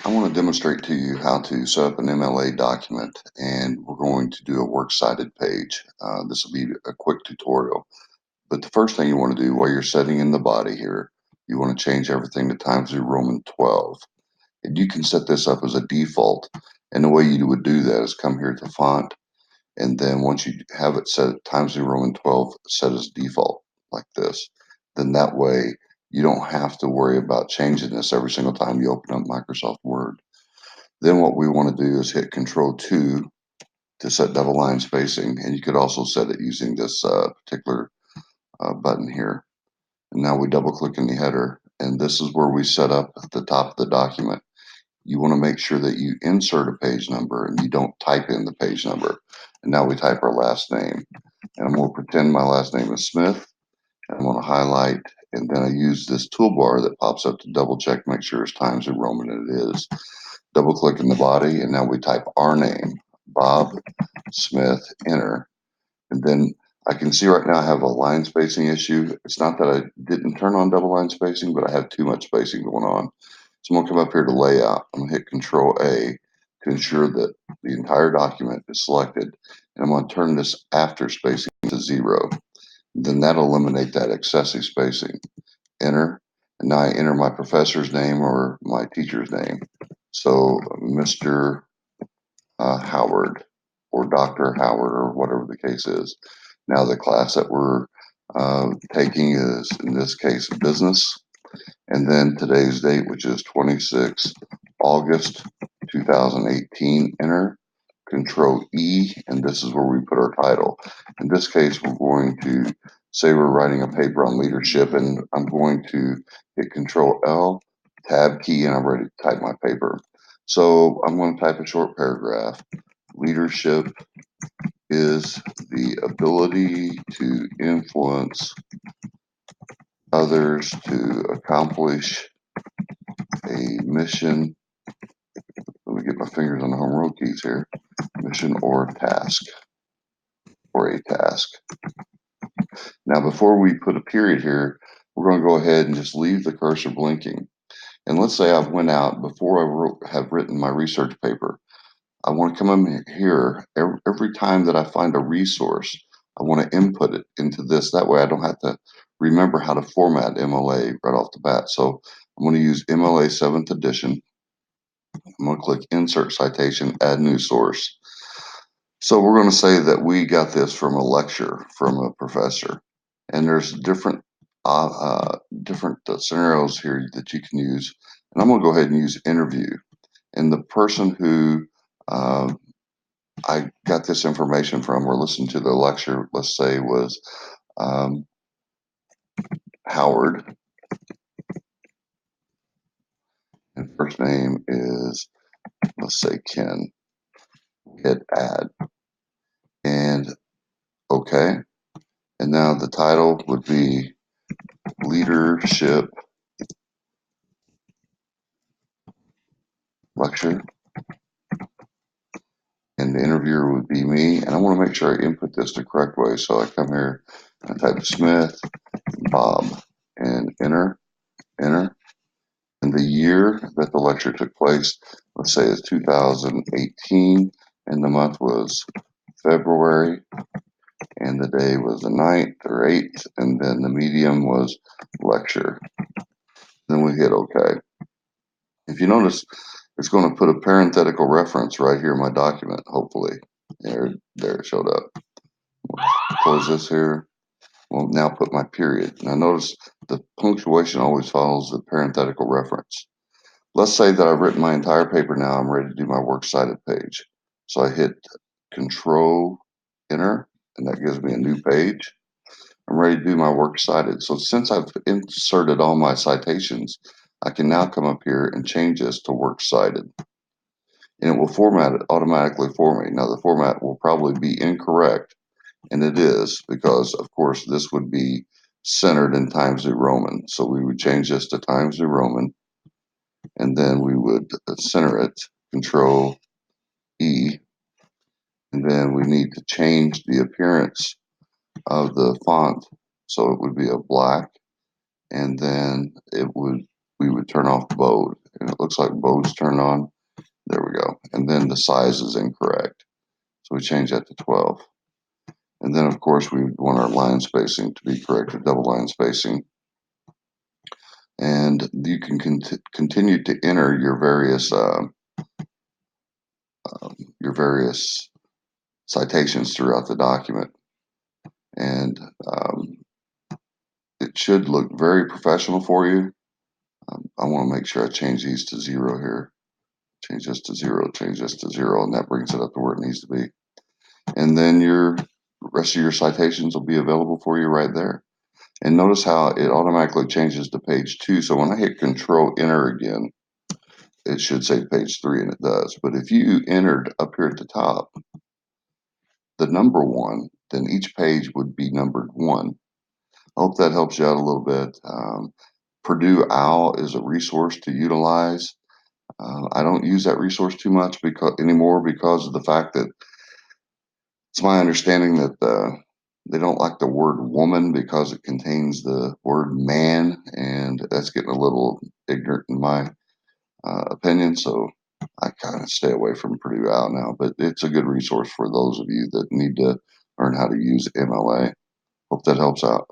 I want to demonstrate to you how to set up an MLA document, and we're going to do a Works Cited page. This will be a quick tutorial, but the first thing you want to do while you're setting in the body here, you want to change everything to Times New Roman 12. And you can set this up as a default, and the way you would do that is come here to Font, and then once you have it set Times New Roman 12 set as default like this, then that way you don't have to worry about changing this every single time you open up Microsoft Word. Then what we want to do is hit Control 2 to set double line spacing, and you could also set it using this particular button here. And now we double click in the header, and this is where we set up at the top of the document. You want to make sure that you insert a page number and you don't type in the page number. And now we type our last name. And I'm going to pretend my last name is Smith. And I'm going to highlight, and then I use this toolbar that pops up to double check, make sure it's Times New Roman, and it is. Double click in the body, and now we type our name, Bob Smith, enter. And then I can see right now I have a line spacing issue. It's not that I didn't turn on double line spacing, but I have too much spacing going on. So I'm gonna come up here to layout. I'm gonna hit Control A to ensure that the entire document is selected. And I'm gonna turn this after spacing to 0. Then that'll eliminate that excessive spacing. Enter. And now I enter my professor's name or my teacher's name. So Mr. Howard or Dr. Howard or whatever the case is. Now the class that we're taking is, in this case, business. And then today's date, which is 26 August 2018, enter. Control E, and this is where we put our title. In this case, we're going to say we're writing a paper on leadership, and I'm going to hit Control L, Tab key, and I'm ready to type my paper. So I'm going to type a short paragraph. Leadership is the ability to influence others to accomplish a mission. Let me get my fingers on the home row keys here. Mission or task, or a task. Now, before we put a period here, we're going to go ahead and just leave the cursor blinking. And let's say I went out before I have written my research paper. I want to come in here every time that I find a resource. I want to input it into this. That way I don't have to remember how to format MLA right off the bat. So I'm going to use MLA 7th edition. I'm going to click Insert Citation, Add New Source. So we're going to say that we got this from a lecture from a professor. And there's different scenarios here that you can use. And I'm going to go ahead and use interview. And the person who I got this information from or listened to the lecture, let's say, was Howard. And first name is, let's say, Ken. Hit add. And okay. And now the title would be Leadership Lecture. And the interviewer would be me. And I want to make sure I input this the correct way. So I come here and I type Smith, Bob, and enter. And the year that the lecture took place, let's say it's 2018, and the month was February, and the day was the 9th or 8th, and then the medium was lecture. Then we hit OK. If you notice, it's going to put a parenthetical reference right here in my document, hopefully. There it showed up. Close this here. We'll now put my period. Now notice the punctuation always follows the parenthetical reference. Let's say that I've written my entire paper now. I'm ready to do my Works Cited page. So I hit Control Enter, and that gives me a new page. I'm ready to do my Works Cited. So since I've inserted all my citations, I can now come up here and change this to Works Cited. And it will format it automatically for me. Now the format will probably be incorrect, and it is, because of course this would be centered in Times New Roman. So we would change this to Times New Roman, and then we would center it, Control E, and then we need to change the appearance of the font, so it would be a black, and then we would turn off bold, and it looks like bold's turned on. There we go. And then the size is incorrect. So we change that to 12. And then of course we want our line spacing to be corrected, double line spacing. And you can continue to enter your various citations throughout the document. And it should look very professional for you. I want to make sure I change these to 0 here. Change this to 0, change this to 0, and that brings it up to where it needs to be. And then your rest of your citations will be available for you right there. And notice how it automatically changes to page 2. So when I hit Control Enter again, it should say page 3, and it does. But if you entered up here at the top the number 1, then each page would be numbered 1. I hope that helps you out a little bit. Purdue OWL is a resource to utilize. I don't use that resource too much anymore because of the fact that it's my understanding that they don't like the word woman because it contains the word man, and that's getting a little ignorant in my opinion. So I kind of stay away from Purdue OWL now, but it's a good resource for those of you that need to learn how to use MLA. Hope that helps out.